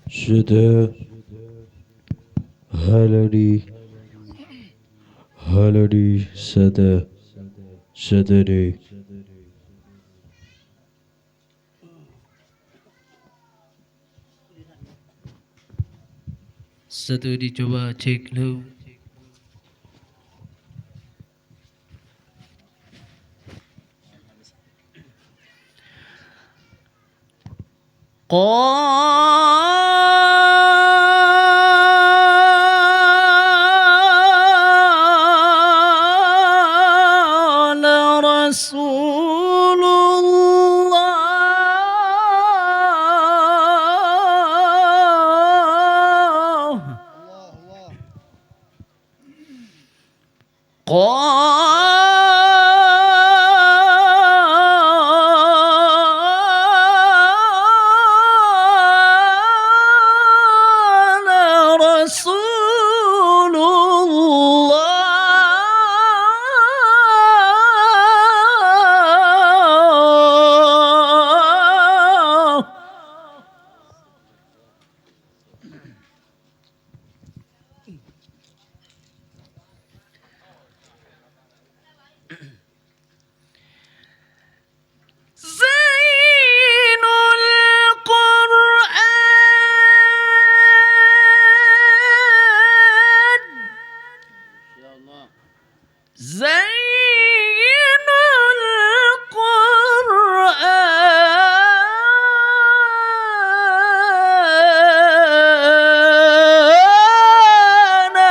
Shada Haladi Haladi Sada Sadade. Satu dicoba cek dulu. Qala Rasulullah قال رسول الله زين القرآن زين القرآن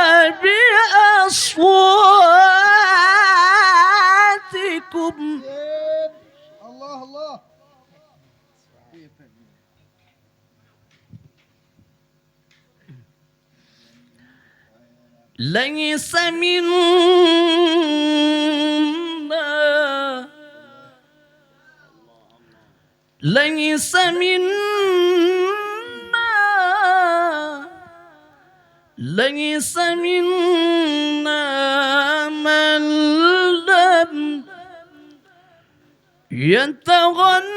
بأصواتكم الله الله ليس منا ليس منا ليس منا من لم يتغنى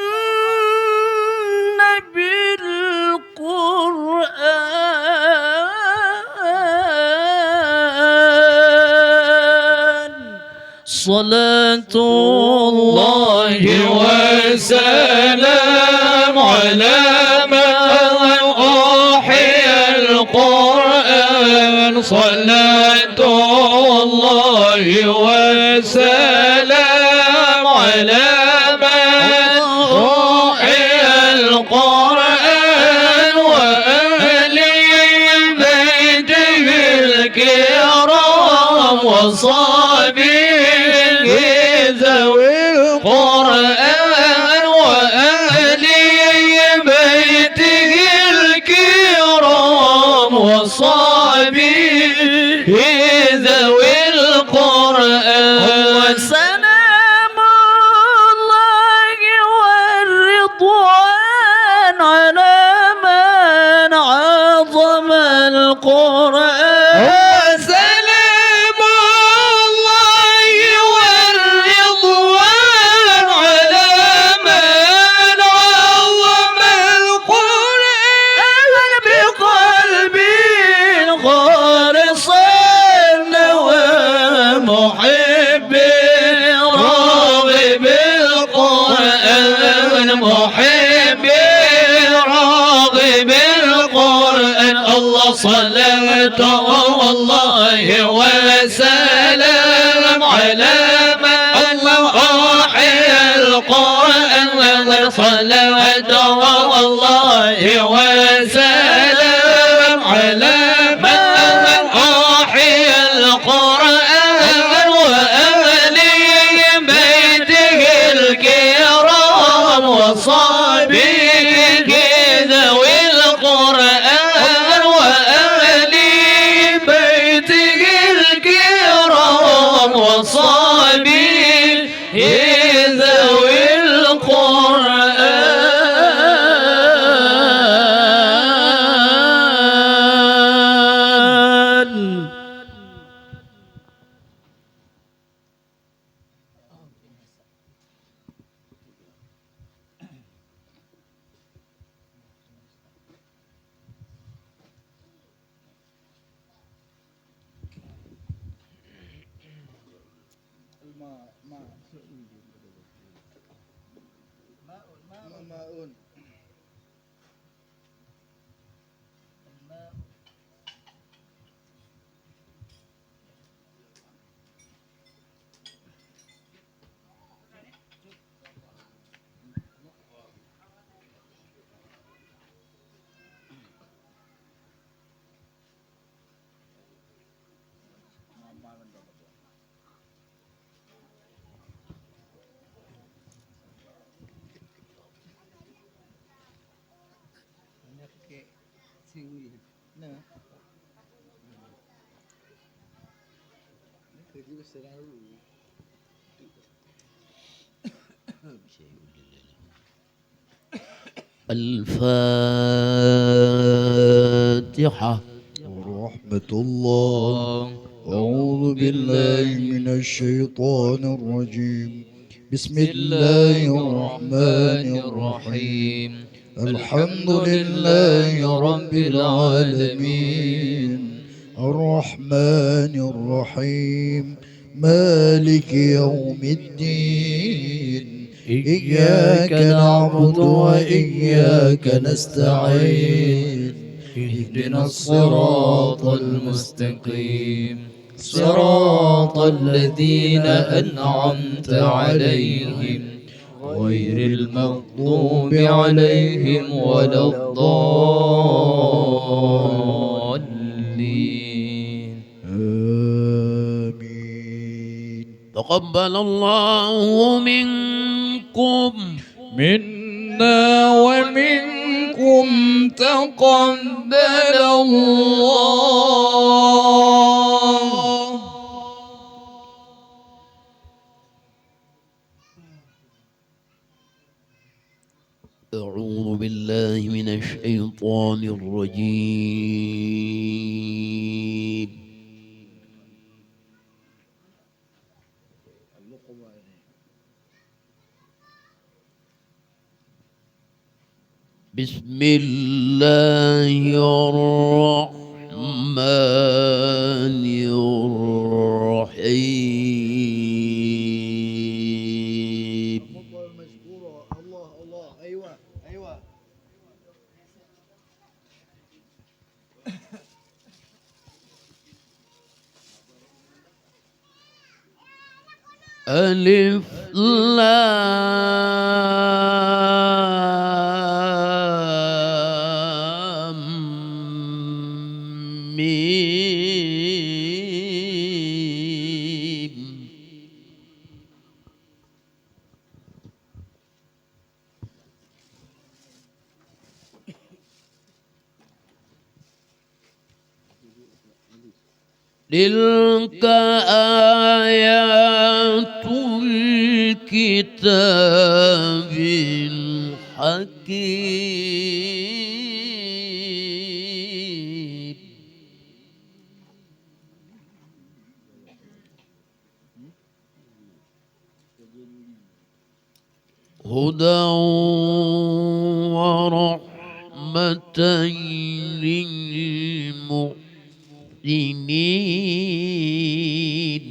بالقرآن صلاة الله وسلام على من أوحي القرآن صلاة الله وسلام على من أوحي القرآن وأهل بيته الكرام وصحبه ذوي القرآن وأهل بيته الكرام وصحبه ذوي القرآن وسلام الله والرضوان على من عظم القرآن سلام الله والرضوان على من عظم القرآن بقلبي خالصا ومحب راغب القرآن محب راغب القرآن الله صلاة الله وسلام على من الله أحيا القرآن صلاة الله وسلام على من أحيا القرآن وأهل بيته الكرام وصحبه ذوي القرآن وأهل بيته الكرام وصحبه ذوي القرآن الفاتحة. ورحمة الله. أعوذ بالله من الشيطان الرجيم. بسم الله الرحمن الرحيم. الحمد لله رب العالمين الرحمن الرحيم مالك يوم الدين إياك نعبد وإياك نستعين اهدنا الصراط المستقيم صراط الذين أنعمت عليهم غير المغضوب عليهم ولا الضالين آمين. تقبل الله منكم منا ومنكم تقبل الله. أعوذ بالله من الشيطان الرجيم. بسم الله الرحمن الرحيم. الله الله. أيوة أيوة. ألف لام ميم. تلك آيات الكتاب الحكيم. هدى ورحمة للمحسنين.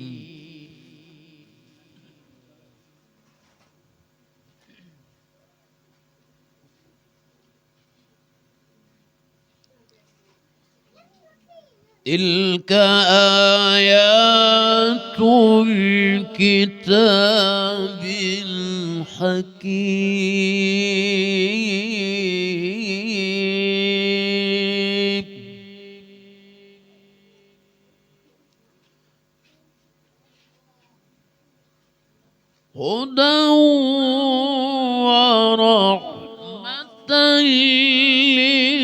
تلك آيات الكتاب الحكيم. هدى ورحمة للمحسنين.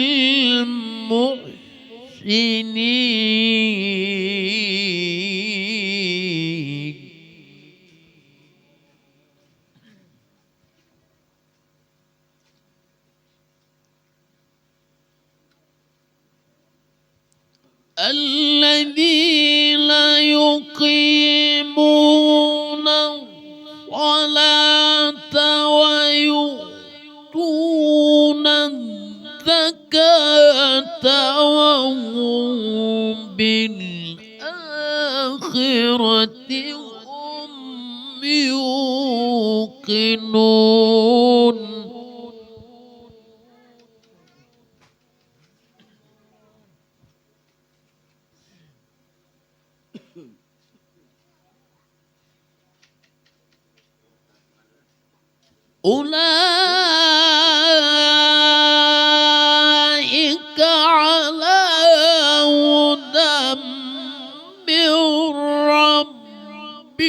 الذين يقيمون الصلاة ويؤتون الزكاة وهم بالآخرة هم يوقنون. أولئك على هدى من ربهم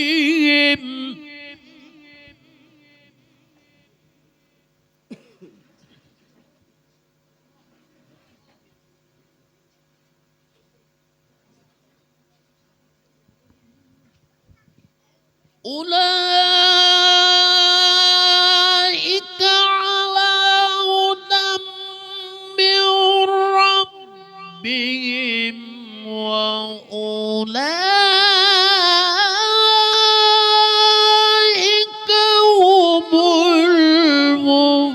أولئك على هدى من ربهم وأولئك هم المفلحون.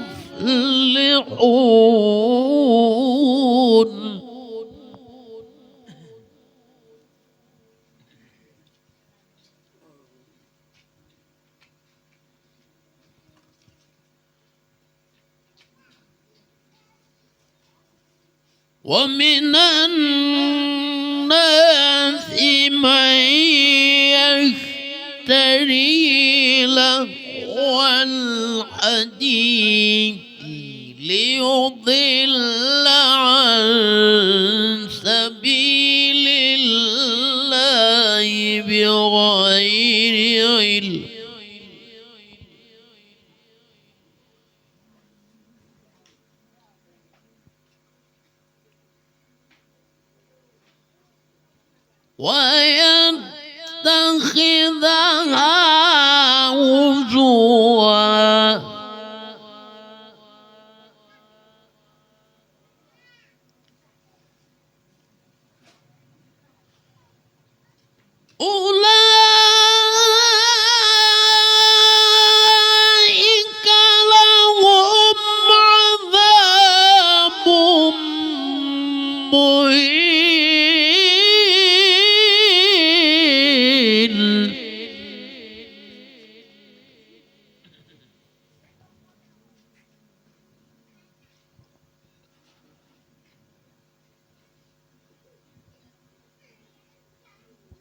ومن الناس من يشتري لهو الحديث ليضل عن سبيل الله بغير علم ويتخذها هزوا أولئك لهم عذاب مهين.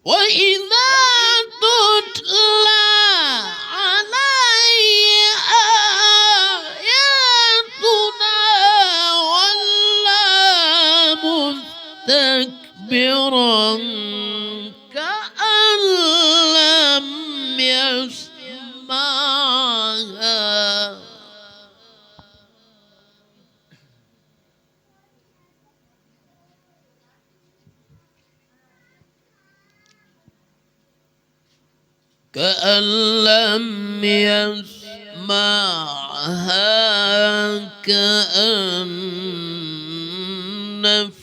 وإذا تتلى عليه آياتنا ولى مستكبرا كأن لم يسمعها كأن لم يسمعها كأن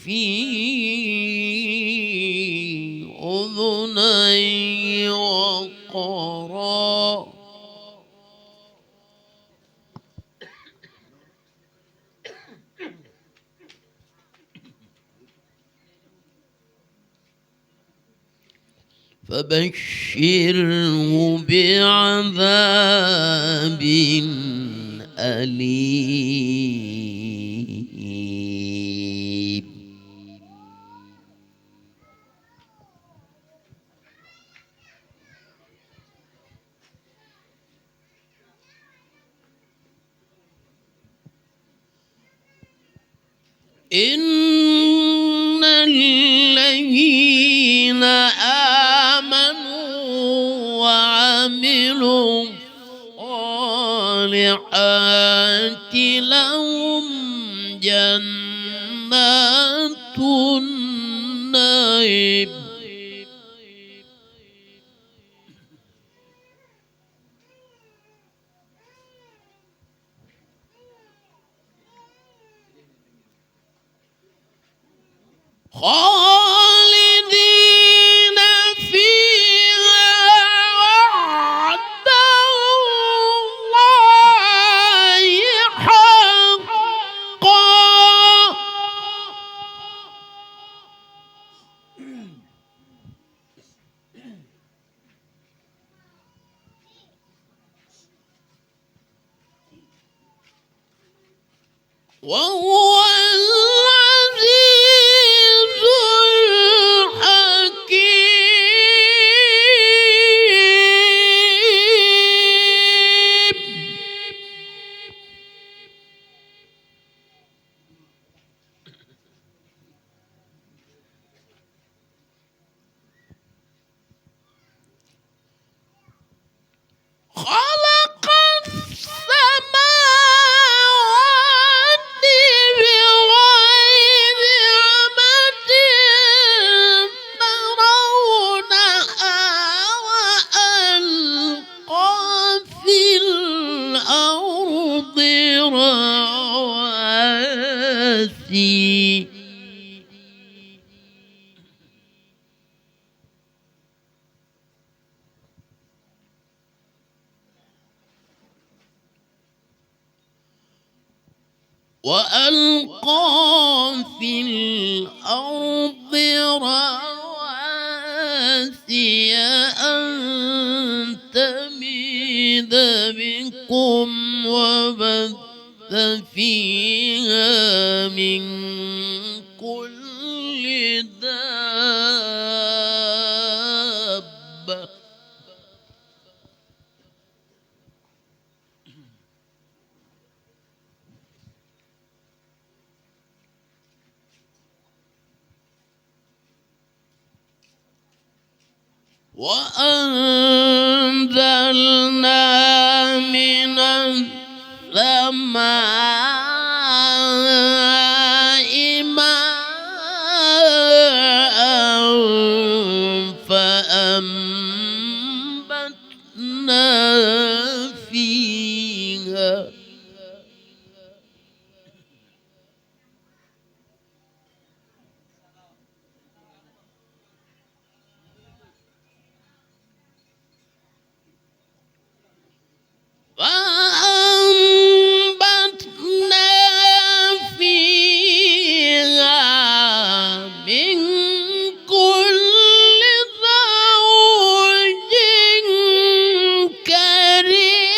في أذنيه وقرا فبشره بعذاب أليم. إن الذين آمنوا وعملوا الصالحات لهم جنات النعيم خالدين فيها وعد الله حقا وهو العزيز الحكيم. وألقى في الأرض رواسي أن تميد بكم وبث فيها من كل دابة وأنزلنا من السماء ماء فأنبتنا فيها من كل زوج كريم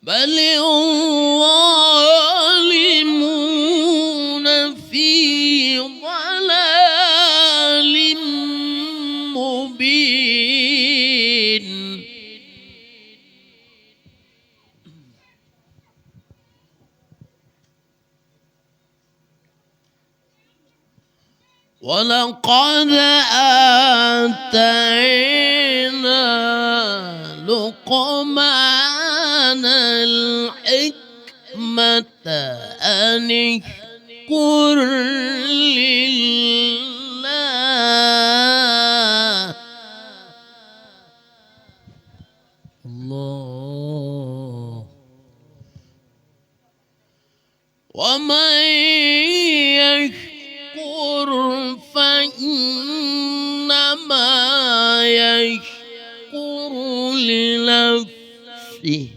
بل الظالمون في ضلال مبين ولقد آتينا لقمان الحكمة أن اشكر لله الله ومن يشكر فإنما يشكر لنفسه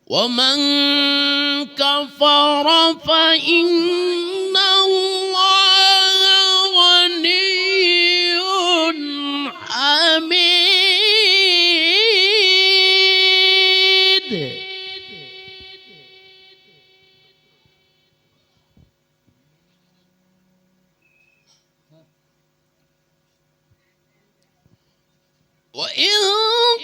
ومن كفر فإن الله غني حميد وإن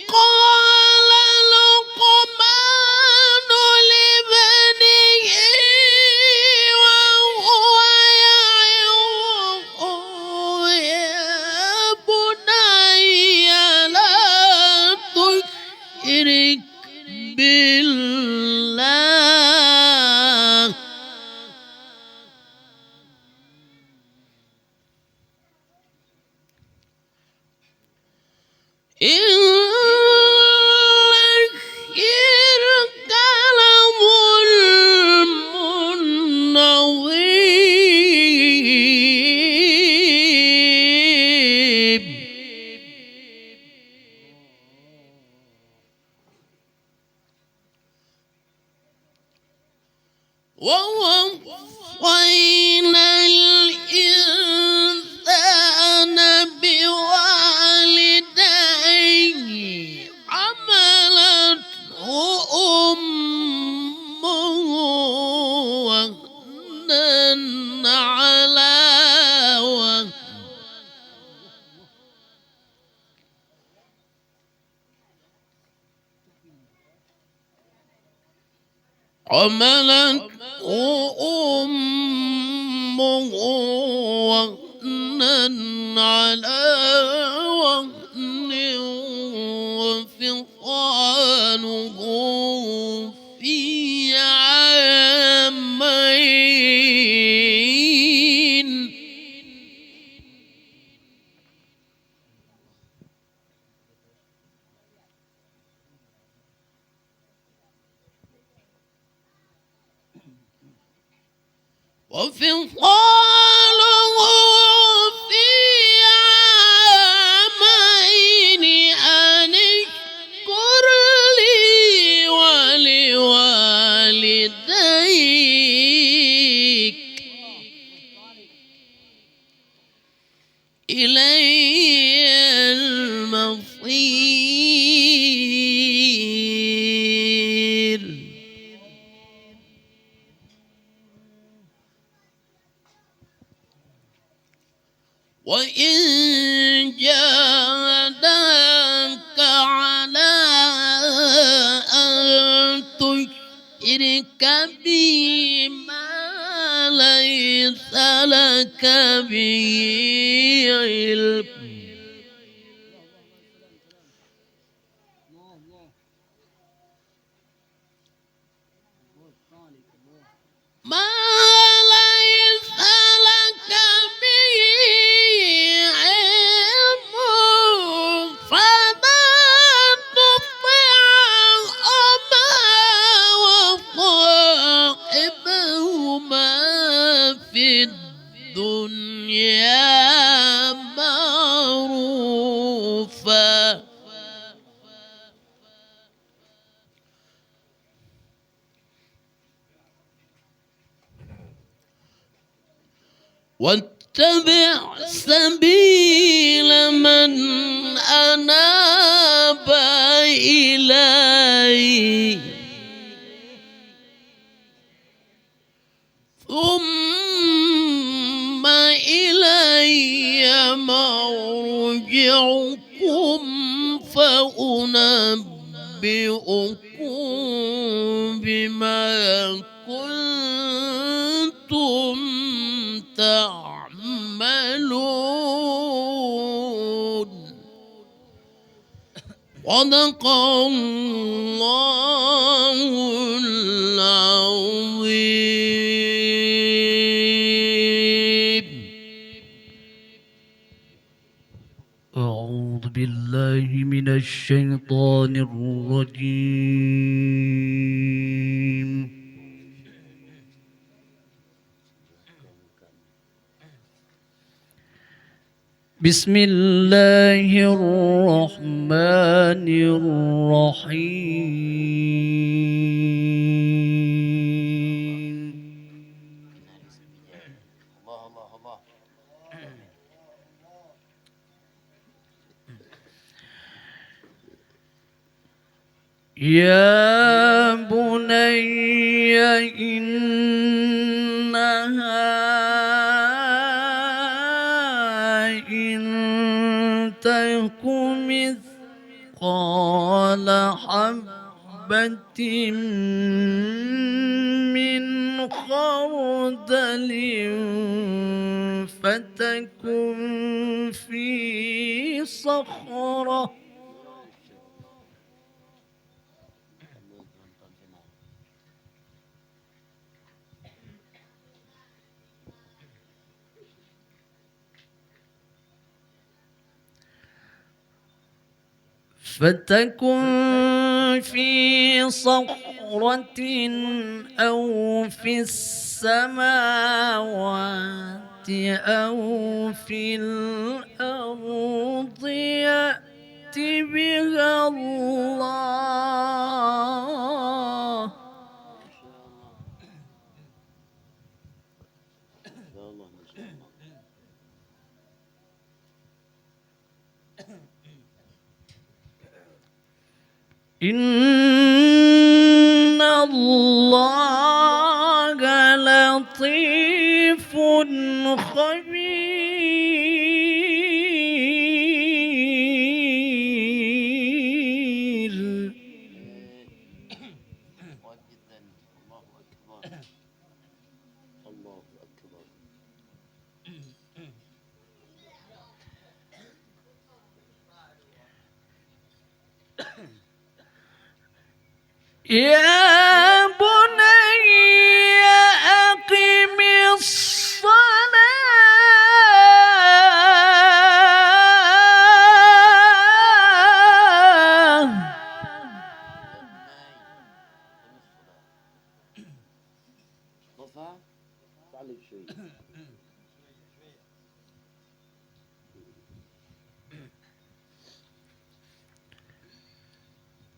قال لقمان لابنه وهو يعظه يا بني لا تشرك بالله إن الشرك لظلم عظيم ووصينا الإنسان بوالديه حملته أمه وهنا على وهن حملته أمه وهنا على وهن وفصاله في عامين وفصاله في عامين أن اشكر لي ولوالديك إلي المصير وإن جاهداك على أن تشرك بي ما ليس لك به علم ما ليس لك به علم فلا تطعهما وصاحبهما في الدنيا معروفا واتبع سبيل من أناب إلي ثم إلي مرجعكم فأنبئكم بما كنتم تعملون صدق الله العظيم. أعوذ بالله من الشيطان الرجيم. بسم الله الرحمن الرحيم. يا بني إنها إن تك مثقال حبة من خردل فتكن في صخرة أو في السماوات أو في الأرض يأت بها الله إن الله لطيف خبير. الله أكبر. يا بني أقم الصلاة رفع تعلق شوي.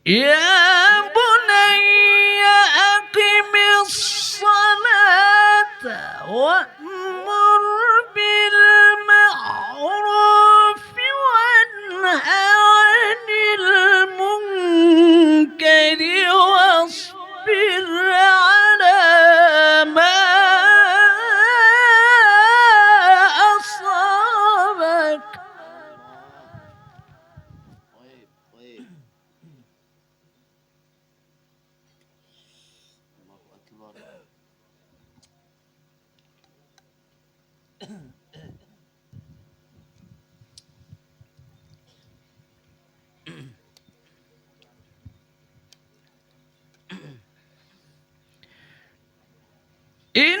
يا بني أقم الصلاة وأمر بالمعروف وانه عن المنكر واصبر على ما أصابك. طيب طيب. الله أكبر. إن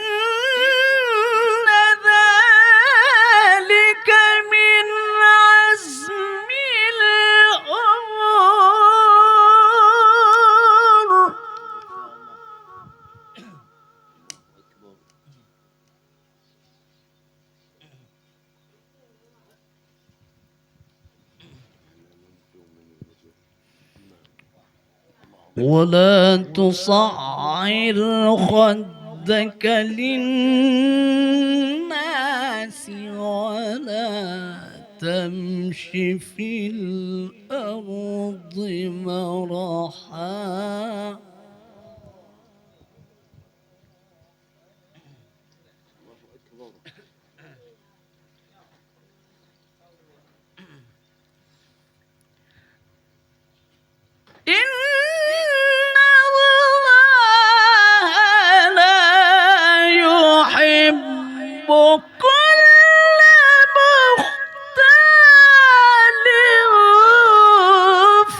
ذلك من عزم الأمور. أكبر. ولا تصعر خدك للناس ولا تمش في الأرض مرحا. الله أكبر. إن الله لا يحب كل مختال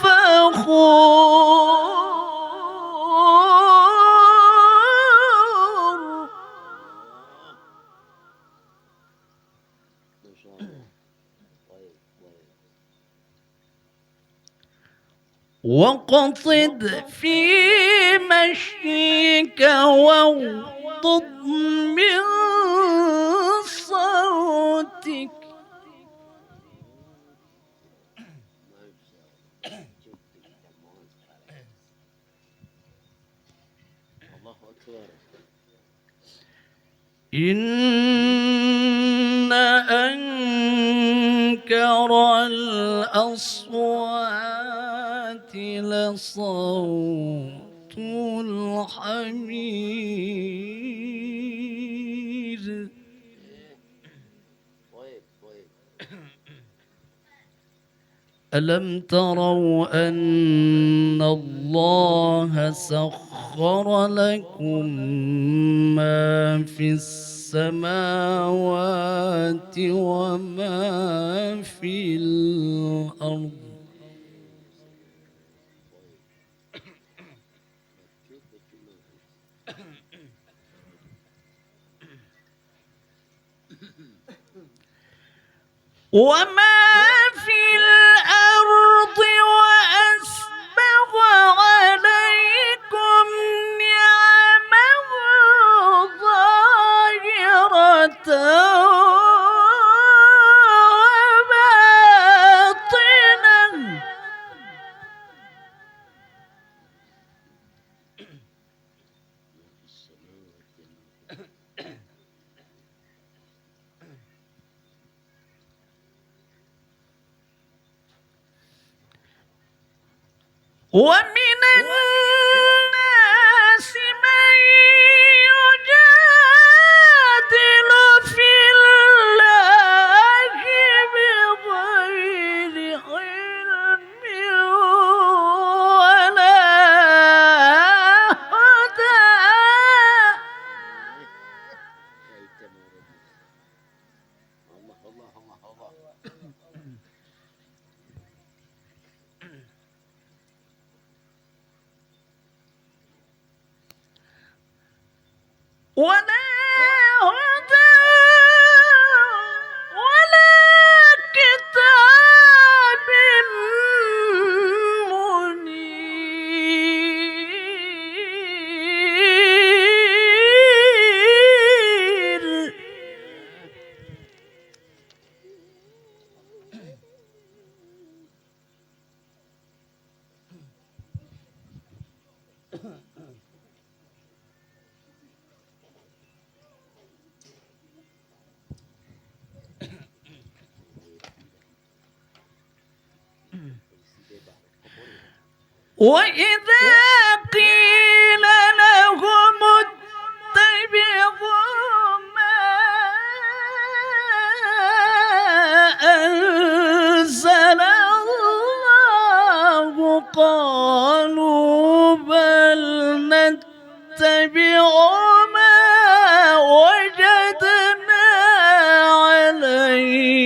فخور. ما شاء الله. طيب طيب. واقصد في مشيك واغضض من صوتك. ما شاء الله. جدك تمام. الله أكبر. إن أنكر الأصوات لصوت الحمير. طيب طيب. ألم تروا أن الله سخر لكم ما في السماوات وما في الأرض وما في الأرض وأسبغ عليكم نعمه ظاهرة وباطنة. ومن الناس من يجادل في الله بغير علم ولا هدى وإذا قيل لهم اتبعوا ما أنزل الله قالوا بل نتبع ما وجدنا عليه.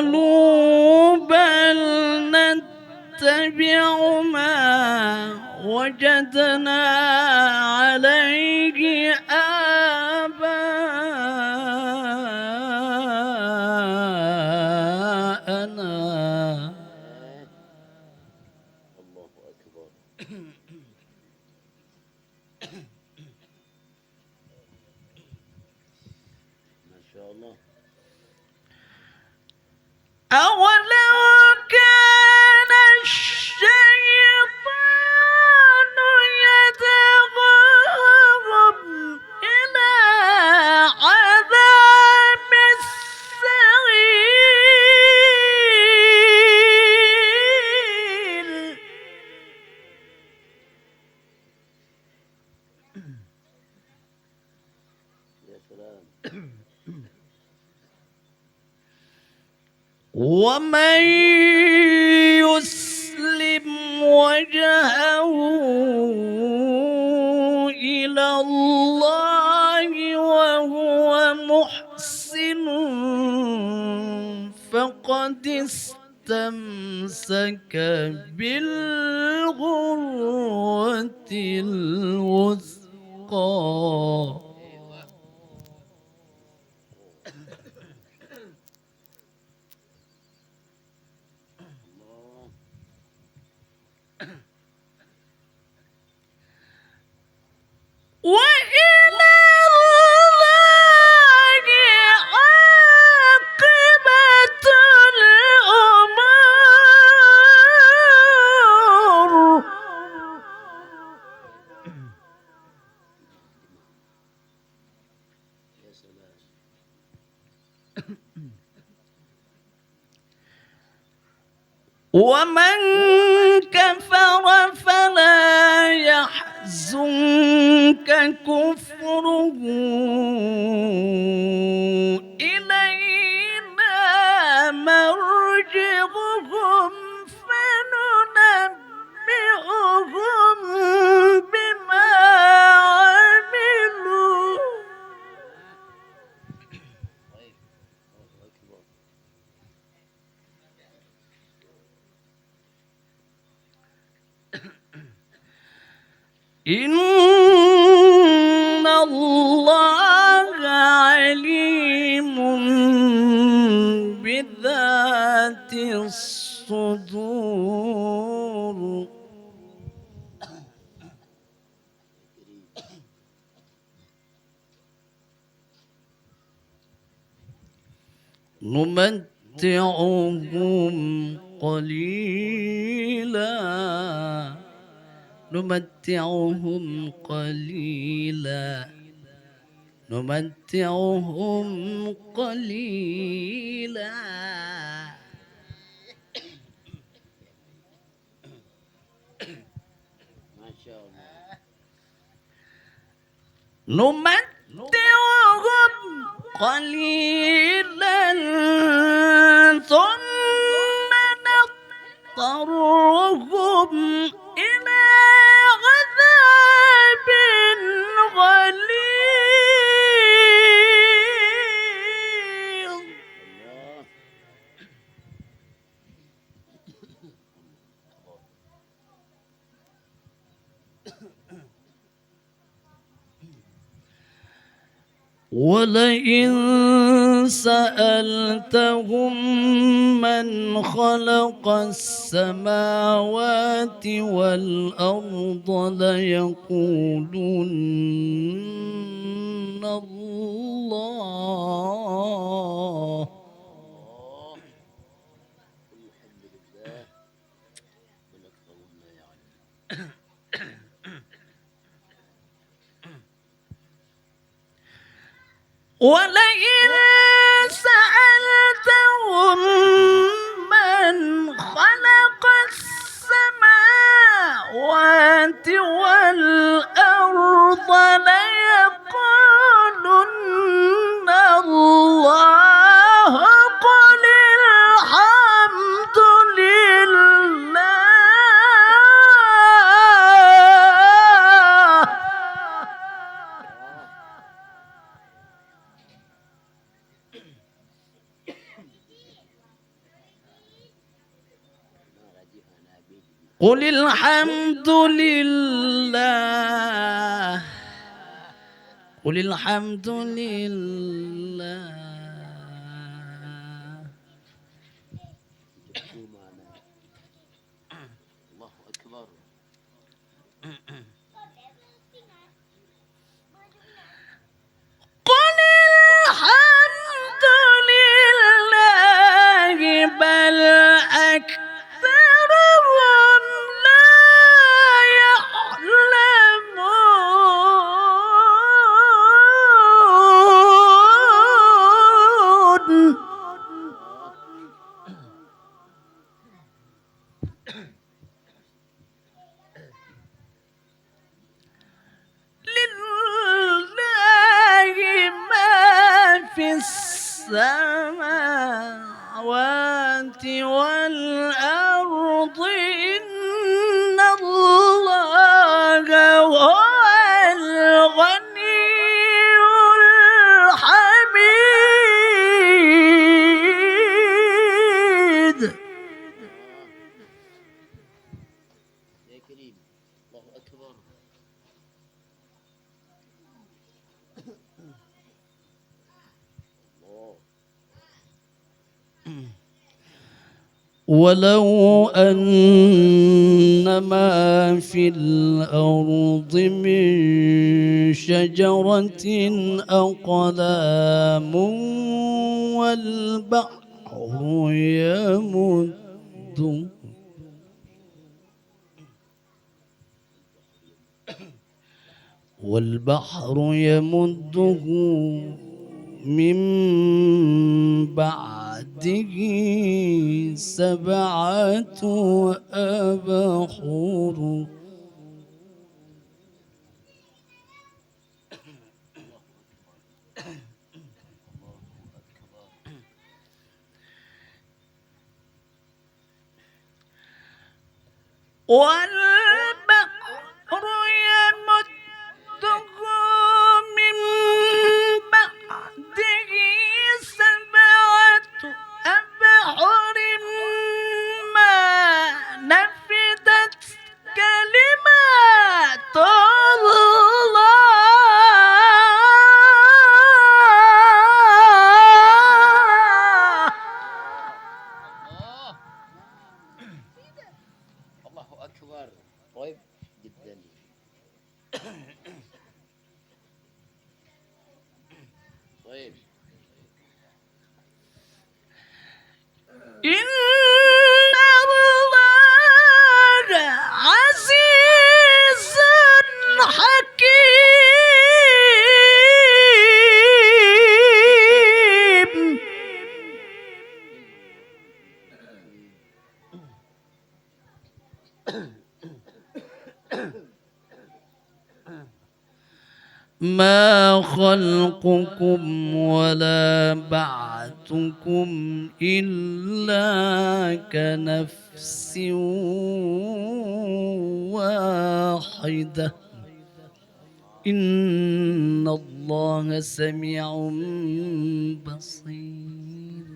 قالوا بل نتبع ما وجدنا عليه آباءنا. الله أكبر. ما شاء الله. أولو كان الشيطان يدعوهم إلى عذاب السعير. يا سلام. ومن يسلم وجهه إلى الله وهو محسن فقد استمسك بالعروة الوثقى. وإلى الله عاقبة الأمور. يا سلام. ومن كفر فلا يحزنك كفره إلينا مرجعهم فننبئهم بما عملوا. طيب. الله أكبر. إن الله عليم بذات الصدور. نمتعهم قليلا نمتعهم قليلا نمتعهم قليلا ما شاء الله. نمتعهم قليلا ثم نضطرهم إلى عذاب غليظ. الله. ولئن سألتهم من خلق السماوات والأرض ليقولن الله. قل الحمد لله بل أكثرهم لا يعلمون. ولئن سألتهم من خلق السماوات والأرض ليقولن الله. قل الحمد لله. قل الحمد لله. قل الحمد لله. جبتوا معنا. الله أكبر. قل الحمد لله بل أكثرهم لا يعلمون. لله ما في السماوات والأرض. إن الله هو الغني الحميد. يا كريم. الله أكبر. الله. ولو أن ما في الأرض من شجرة أقلام والبحر يمده من بعده 7 أبحر. والبحر يمده من بعده 7 أبحر ما نفدت كلمات الله. الله أكبر. طيب جدا. طيب. إن الله عزيز حكيم. ما خلقكم ولا بعثكم إلا كنفس واحدة. إن الله سميع بصير.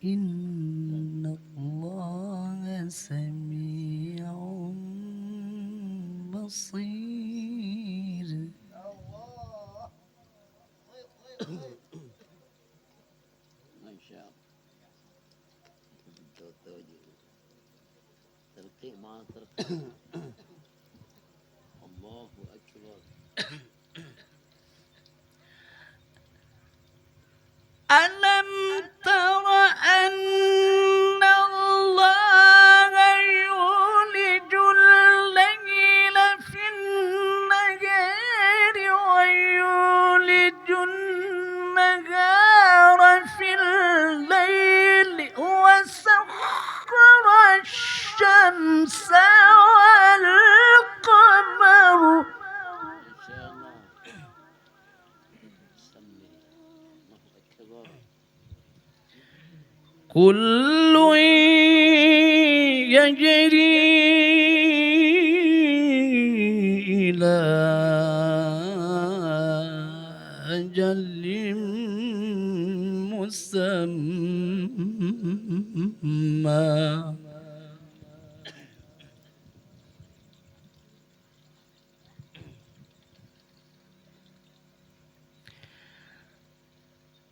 إن الله سميع بصير. ترقي ما ترقي. الله أكبر. ألم تر أن الله يولج الليل في النهار ويولج النهار في الليل وسخر الشمس والقمر إن شاء الله. سمي الله أكبر. كل يجري إلى أجل مسمى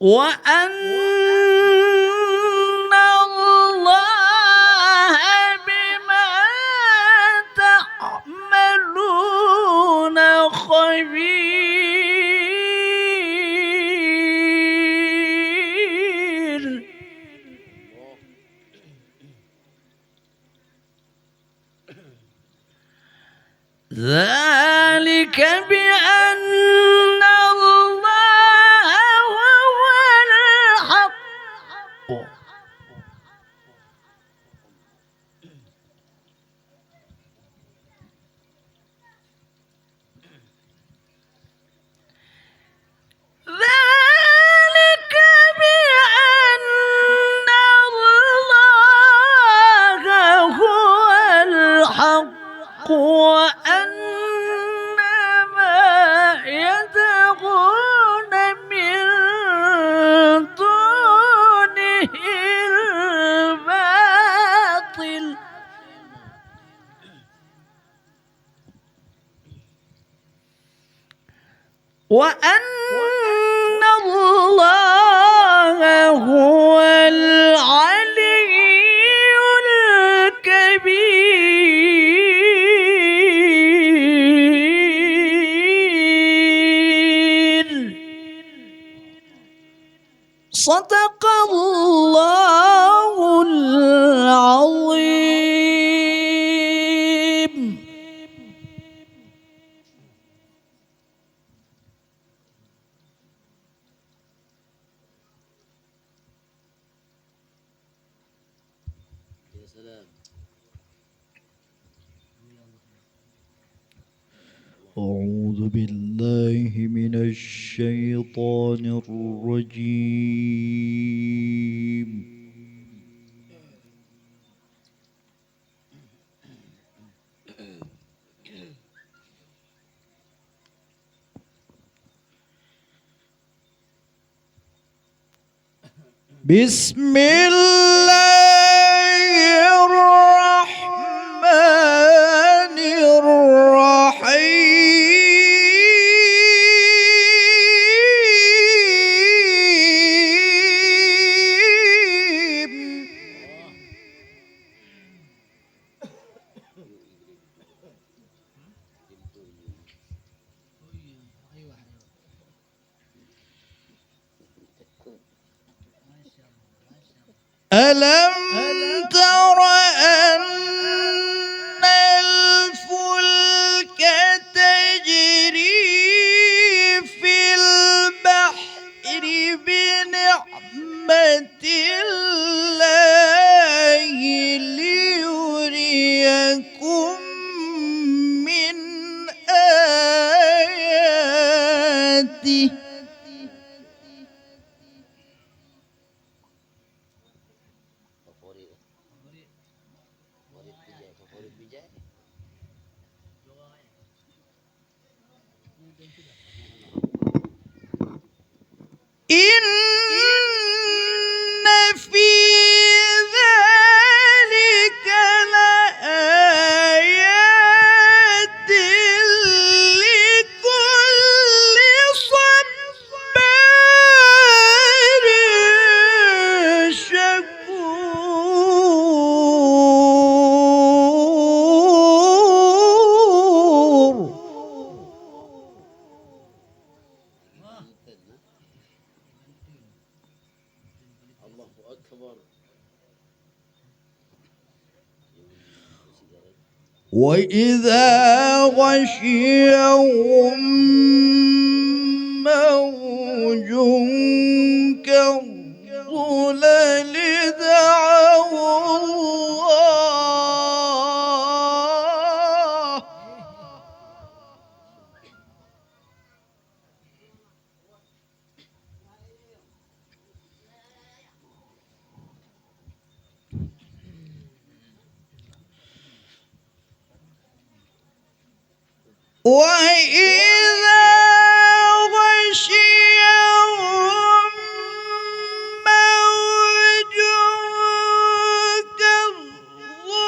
وأن الله بما تعملون خبير ذلك بأن الله هو الحق ذلك بأن الله هو الحق وأن ما يدعون من دونه الباطل وأن الله هو العلي الكبير صدق الله العظيم. يا سلام. أعوذ بالله من الشيطان الرجيم. بسم الله الرحمن الرحيم. ألم تر أن الفلك تجري في البحر بنعمة الله ليريكم من آياته Favorit bijak. إن في ذلك لآيات لكل صبار شكور. وإذا غشيهم موج كالظلل دعوا الله وإذا غشيهم موج كالظلل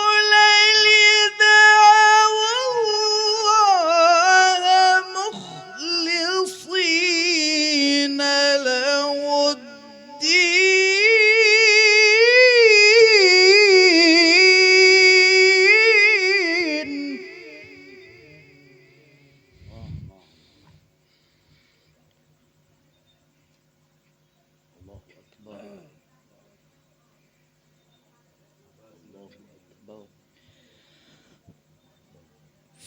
دعوا الله مخلصين له الدين الله أكبر الله أكبر.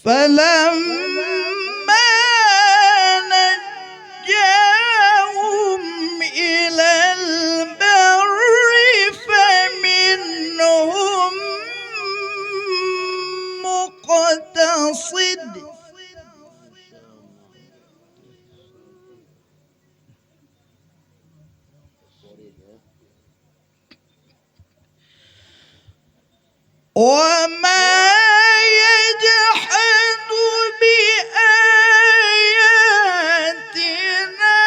فلما نجاهم إلى البر فمنهم مقتصد وما يجحد بآياتنا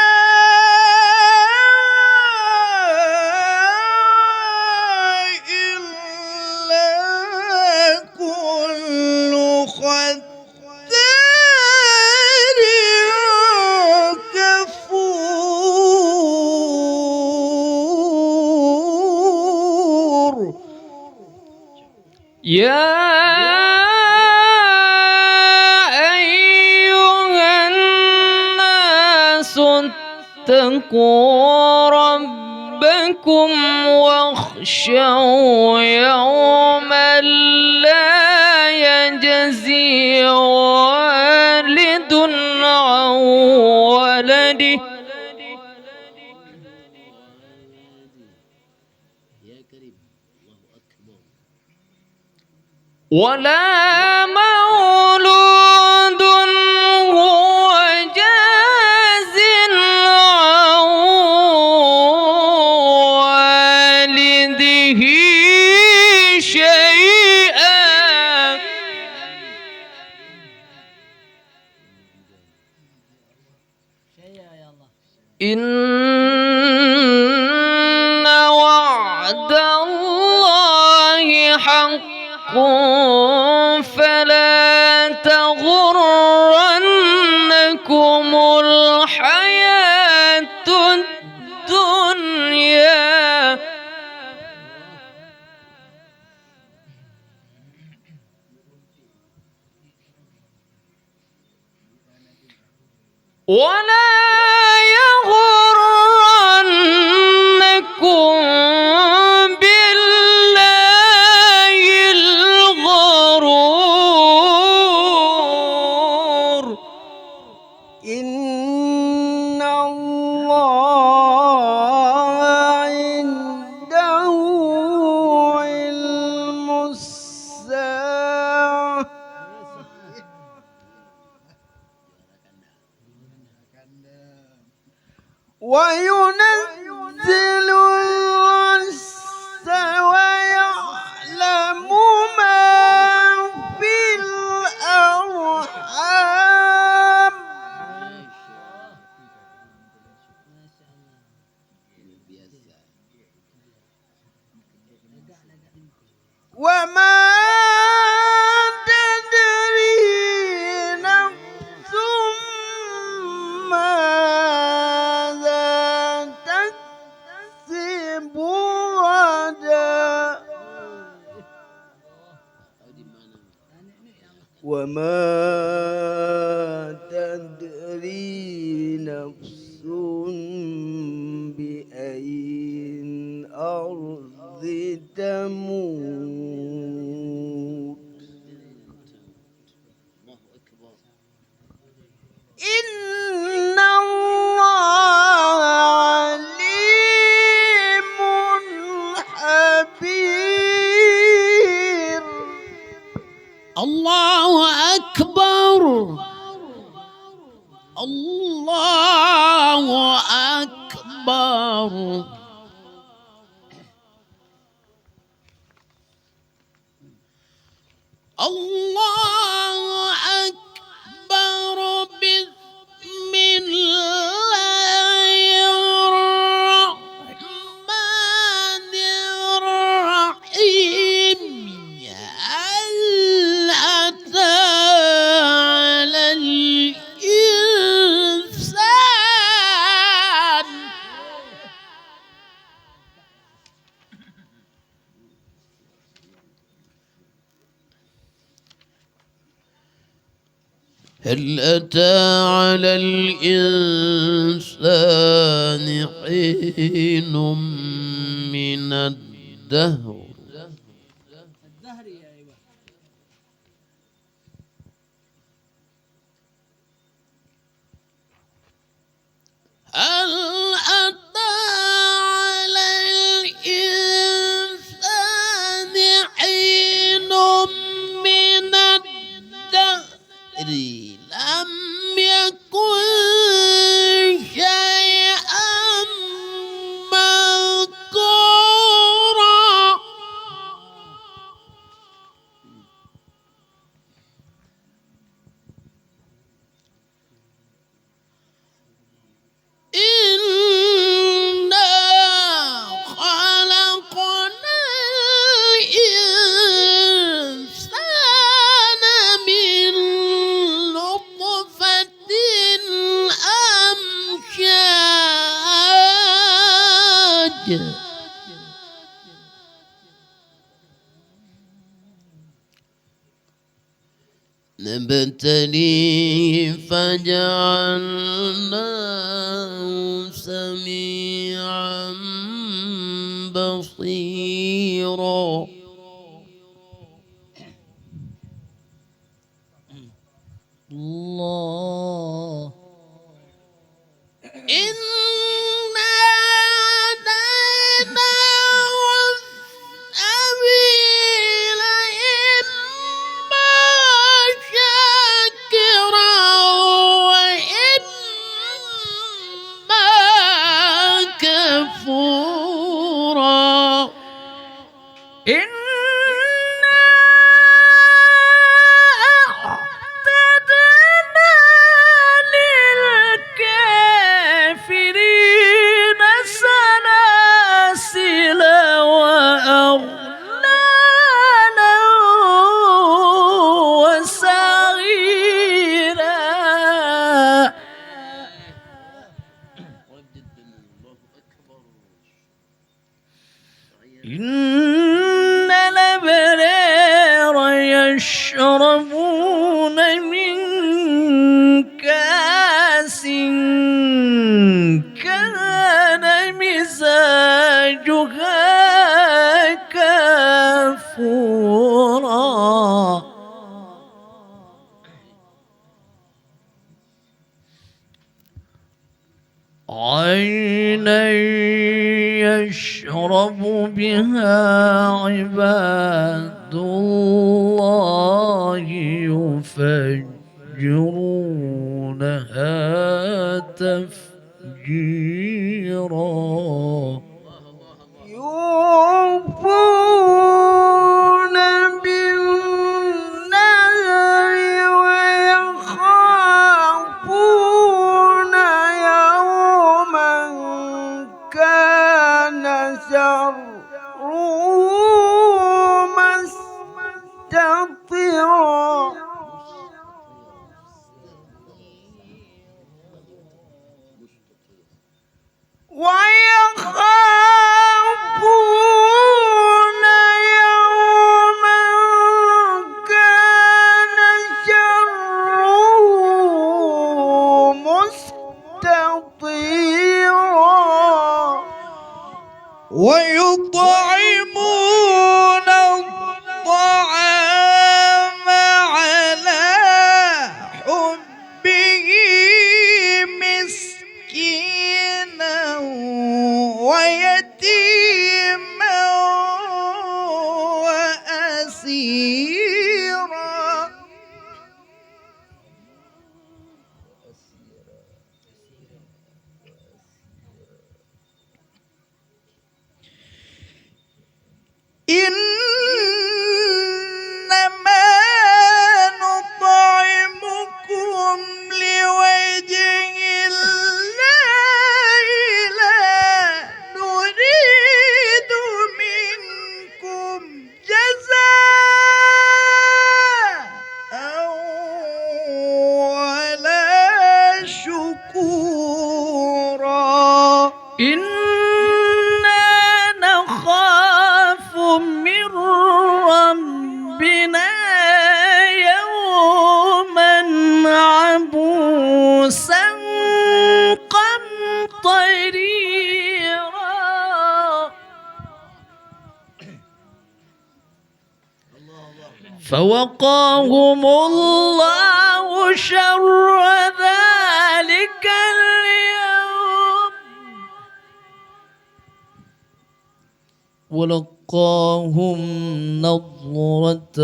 إلا كل ختار كفور يا أيها الناس اتقوا ربكم واخشوا يوما لا يجزي والد عن ولده يا كريم الله أكبر. ولا مولود هو جاز عن والده شيئا إن وعد الله حق فلا تغرنكم الحياة الدنيا ولا يغرنكم بالله الغرور إن الله عنده علم الساعة وينزل الغيث ويعلم ما في الأرحام وما تدري نفس ماذا تكسب غدا وما تدري نفس بأي الأرض تموت الله أكبر الله أكبر الله أكبر بسم الله الرحمن الرحيم هل أتى على الإنسان هل أتى على الإنسان حين من الدهر الدهر يا أيوة. هل أتى على الإنسان حين من الدهر لم يكن شيئا مذكورا إنا خلقنا الإنسان من نطفة أمشاج نبتليه فجعلناه سميعا بصيرا الله إنا هديناه السبيل إما شاكرا وإما كفورا أعتدنا للكافرين سلاسل وأغلالا وسعيرا إن الأبرار يشربون من كأس كان مزاجها كافورا عينا يشرب بها عباد الله يفجرونها تفجيرا يوفون بالنذر ويخافون يوما كان شره مستطيرا ويخافون يوما كان شره مستطيرا ويطعمون الطعام على إنما نطعمكم لوجه الله لا نريد منكم جزاء ولا شكورا إنا نخاف من ربنا يوما عبوسا قمطريرا فوقاهم الله شر ذلك اليوم ولقاهم نضرة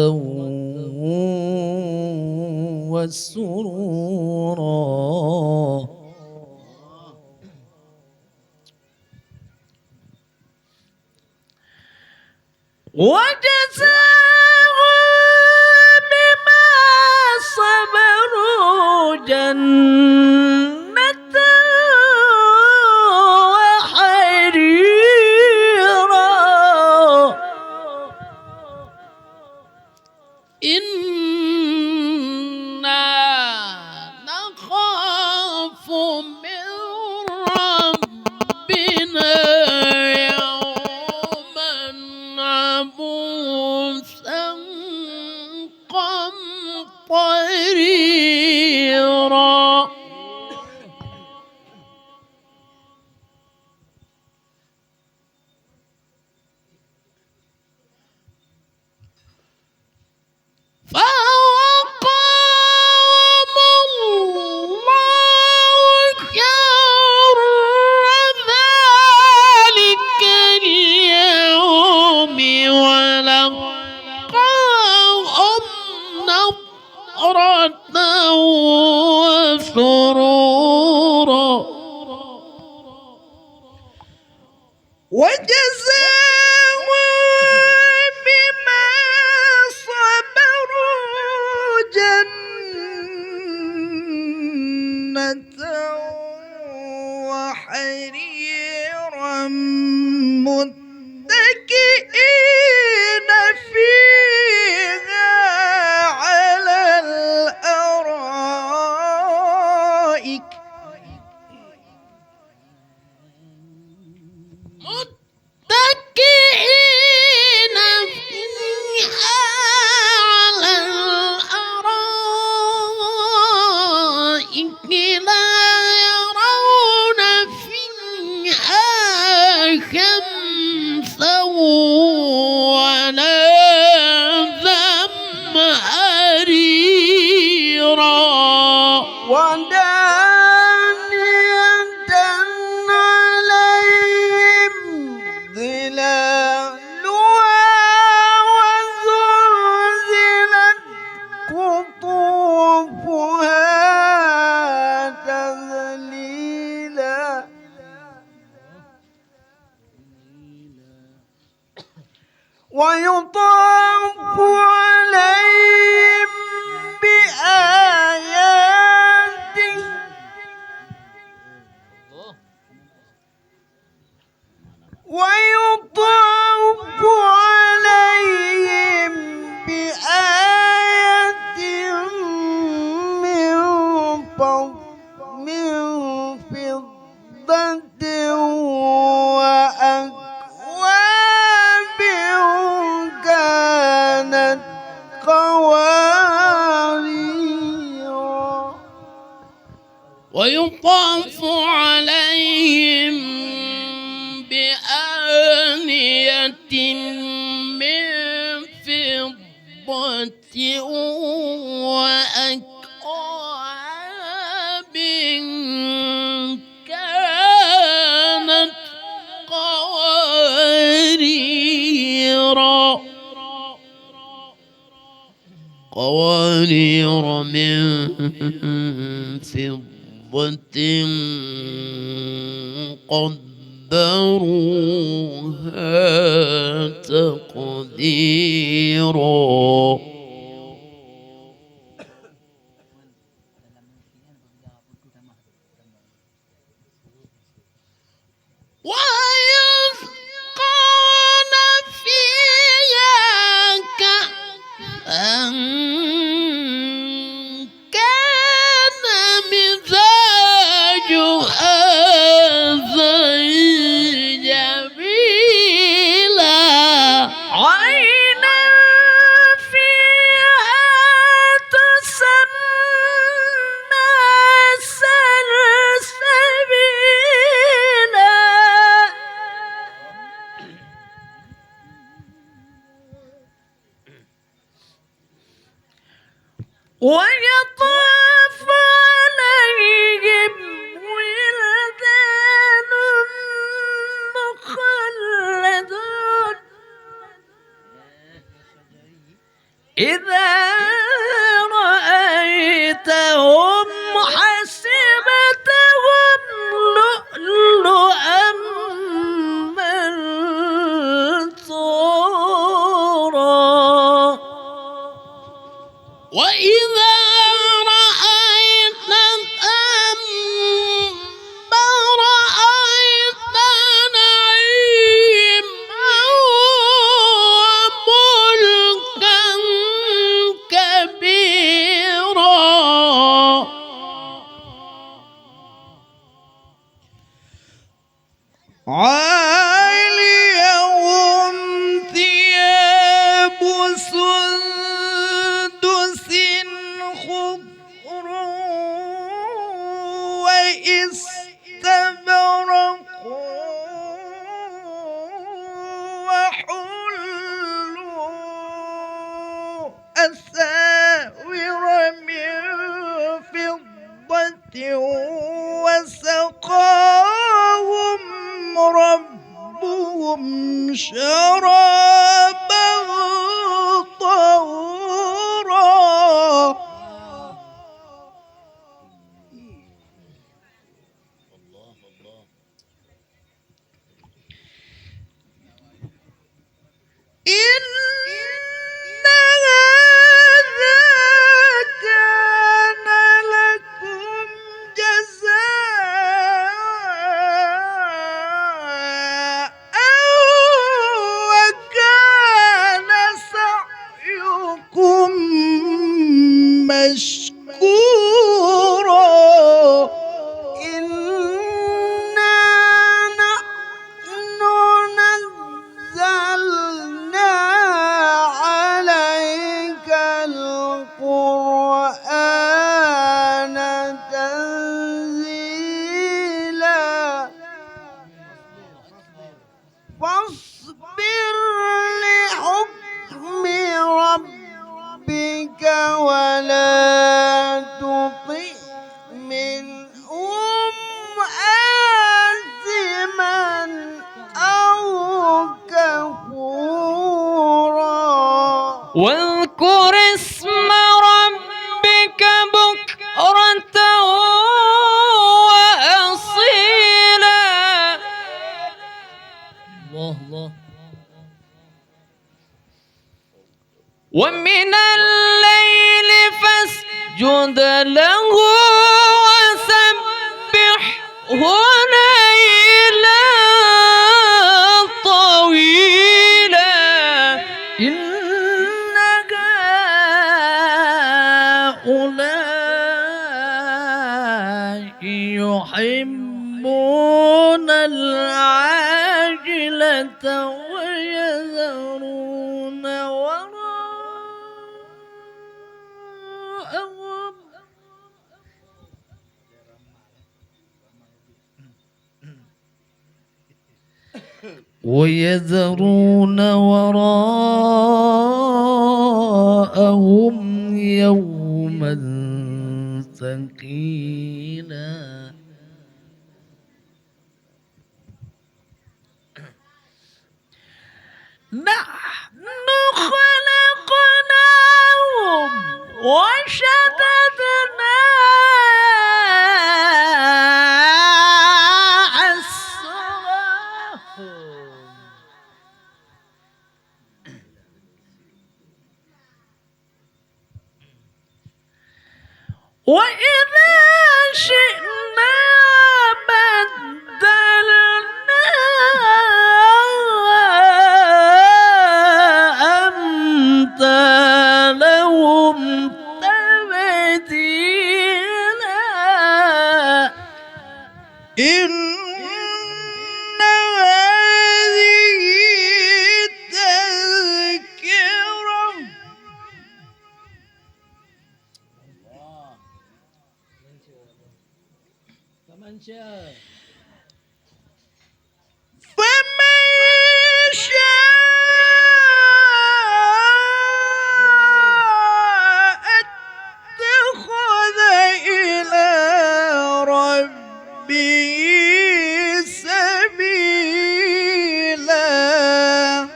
وسرورا وجزاهم بما صبروا جنة وحريرا إنا نخاف من ربنا يوما عبوسا قمطريرا فوقاهم الله شر ذلك اليوم ولقاهم نضرة وسرورا وجزاهم بما صبروا جنة وحريرا متكئين فيها على الأرائك متكئين فيها على الأرائك لا يرون فيها شمسا ولا زمهريرا ودانية عليهم ظلالها وزلزلت قطوفها تذليلا ويطاف عليهم بآياته ويطاف عليهم بآية من فضة وأكواب كانت قواريرا ويطاف عليهم بآنية من فضة وأكواب كانت قوارير من فضة قدروها تقديرا ويسقون فيها كأسا كان مزاجها زنجبيلا عينا فيها تسمى سلسبيلا ويطاف عليهم ولدان مخلدون إذا رأيتهم حسبتهم لؤلؤا منثورا وإذا رأيت ثم رأيت نعيما وملكا كبيرا عاليهم ثياب سندس خضر واستبرق وحلوا أساور من فضة وسقاهم ربهم شرابا طهورا الله الله. إن هذا كان لكم جزاء وكان سعيكم مشكورا إنا نحن نزلنا عليك القرآن تنزيلا فاصبر لحكم ربك ولا تطع منهم آثما أو كفورا واذكر اسم ربك بكرة وأصيلا الله الله ومن الليل فاسجد له وسبحه ليلا طويلا إن هؤلاء يحبون العاجلة ويذرون وراءهم يوما ثقيلا نحن خلقناهم وشددنا أسرهم وإذا شئنا بدلنا أمثالهم تبديلا إن هذه تذكرة فمن شاء فمن شاء اتخذ إلى ربه سبيلا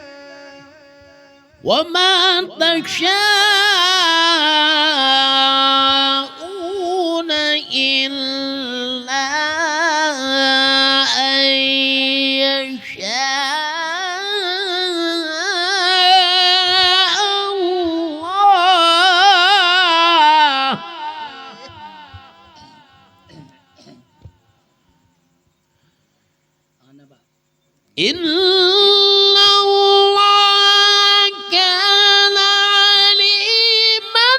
وما تشاءون إلا أن يشاء الله إن الله كان عليما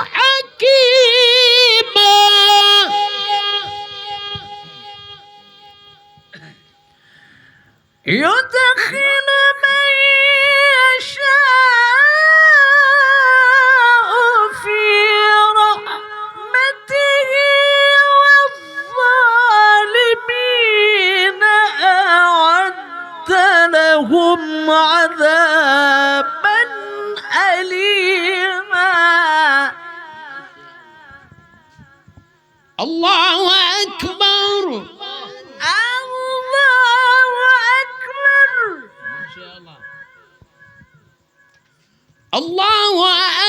حكيما يدخل من يشاء في رحمته والظالمين أعد لهم عذابا أليما الله أكبر الله أكبر الله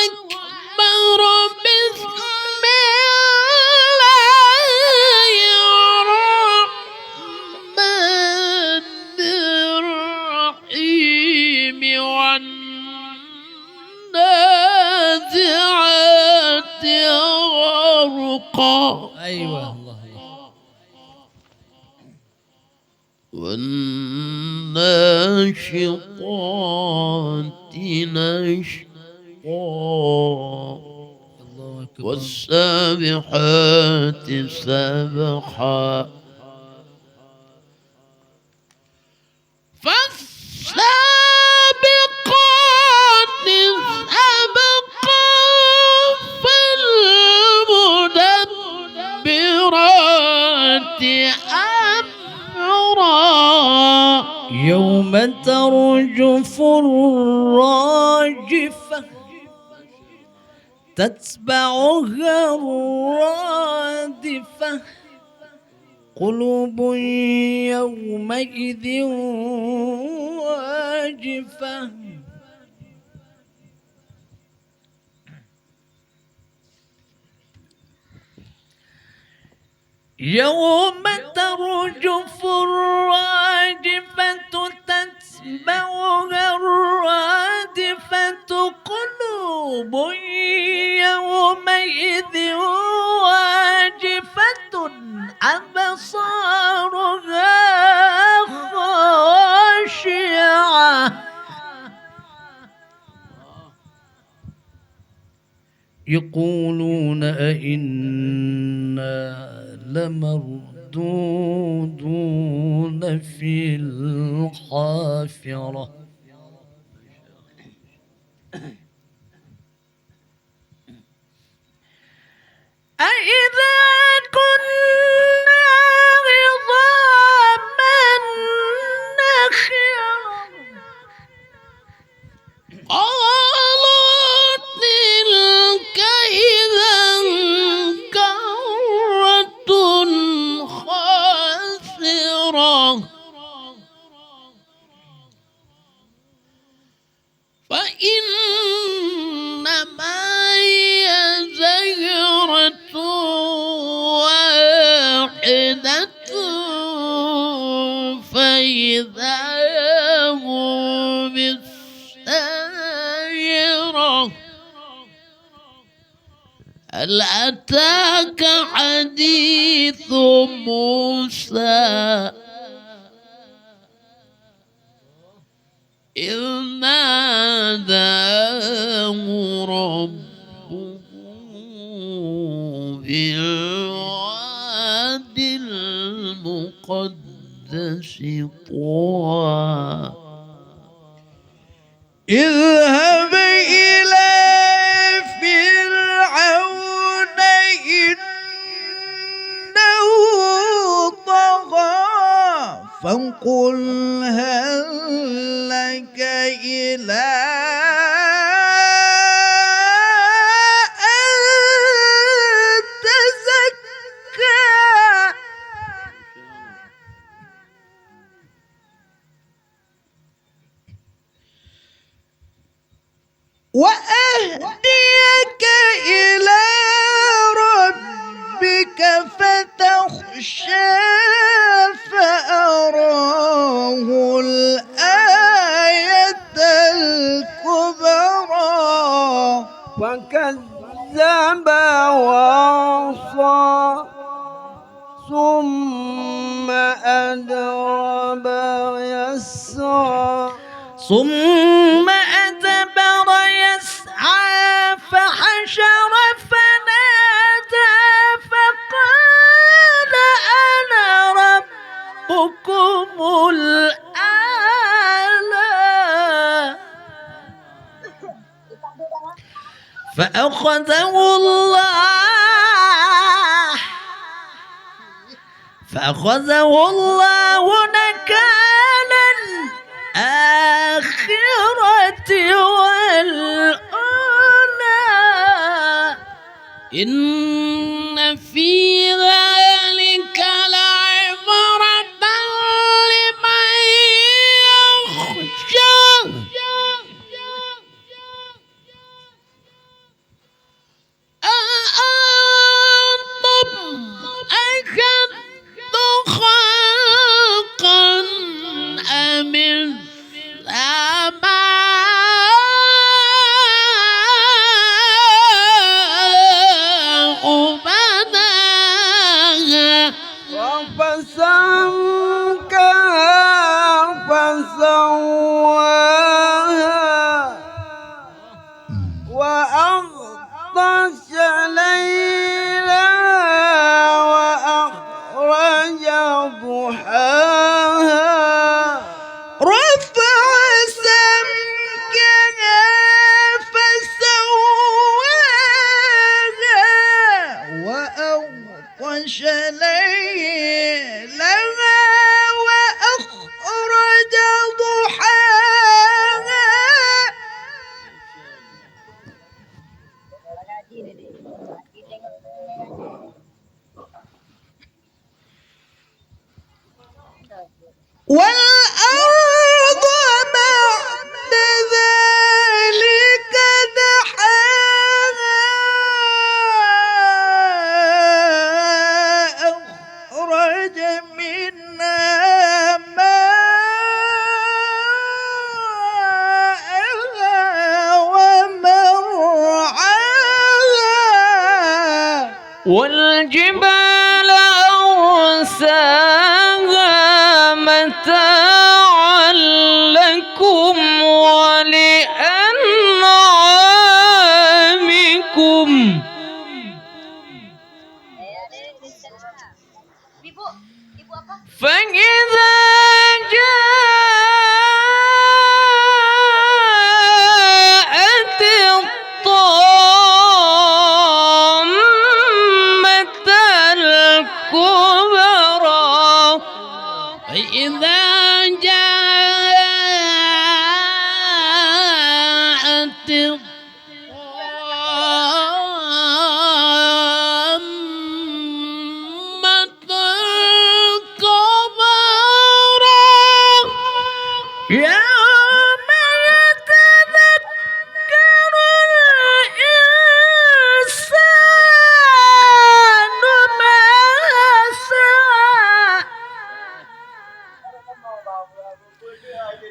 أكبر بسم الله الرحمن الرحيم والنازعات غرقا أيوة الله والناشطات نشطا الله أكبر والسابحات سبحا فالسابقات سبقا فالمدبرات أمرا يوم ترجف الراجفة تتبعها الرادفة قلوب يومئذ واجفة يوم ترجف الراجفة تتبعها الرادفة قلوب يومئذ واجفة أبصارها خاشعة يقولون أئنا لمردودون في الحافرة أإذا كنا عظاما نخرة قالوا تلك إذا كرة خاسرة هل أتاك حديث موسى إذ ناداه ربه بالواد المقدس طوى اذهب إلى فرعون إنه طغى فقل هل لك إلى أن تزكى وأهديك إلى ربك فتخشى فأراه الآية الكبرى فكذب وعصى ثم أدرب يسعى ثم أدبر يسعى فحشر فنادى فقال أنا ربكم الأعلى فأخذه الله نكال الآخرة والأولى إن في ذلك لعبرة لمن يخشى أأنتم أشد خلقا أم السماء بناها وفسمكها فسواها وأغطش ليلها وأخرج ضحاها رفع سمكها فسواها وأغطش ليلها وأخرج ضحاها والأرض بعد ذلك دحاها أخرج منها ماءها ومرعاها والجبال أرساها متاعا لكم ولأنعامكم فإذا جاءت الطامة الكبرى فإذا جاءت الطامة الكبرى يوم يتذكر الإنسان ما سعى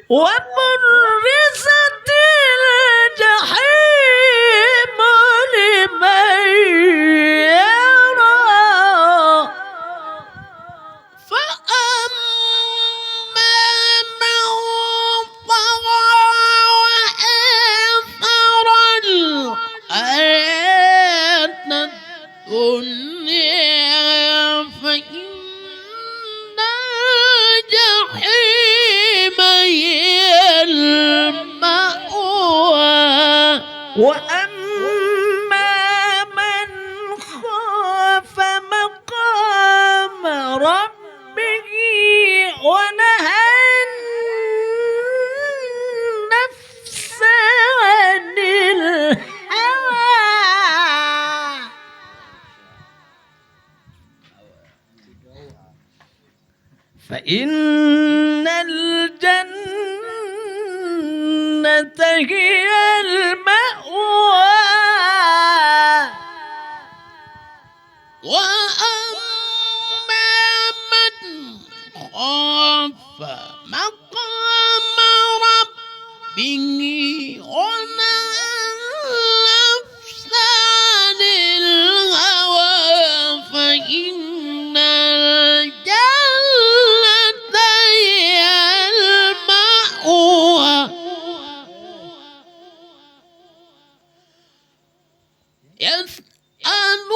وبرزت الجحيم لمن حياة الدنيا فإن الجحيم هي المأوى وأما من خاف مقام ربه ونهى النفس عن الهوى فإن الجنة هي المأوى وأما من خاف مقام ربه ونهى النفس عن الهوى فإن الجنة هي المأوى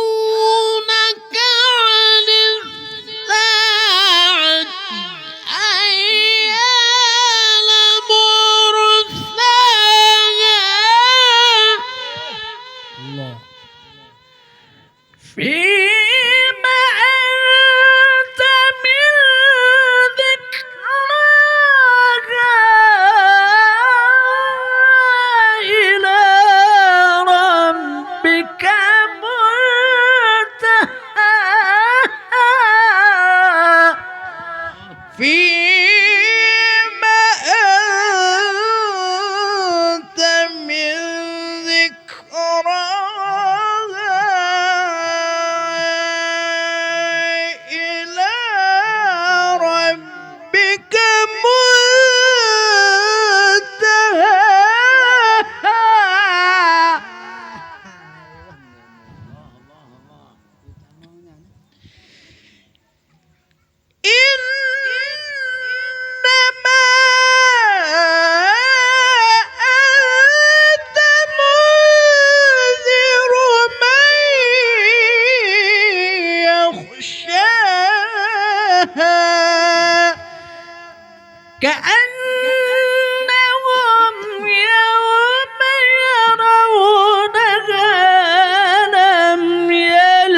يسألونك عن الساعة أيان مرساها فيما أنت من ذكراها إلى ربك منتهاها فيما أنت من ذكراها إلى ربك منتهاها إنما أنت منذر من يخشاها كأنهم يوم يرونها لم يلبثوا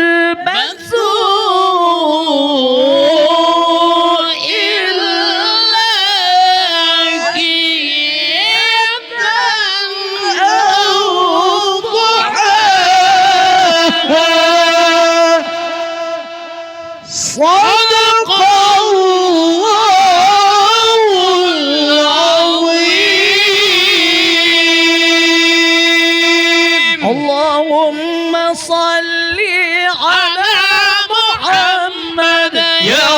إلا عشية أو ضحاها صدق الله العظيم اللهم صل على محمد يا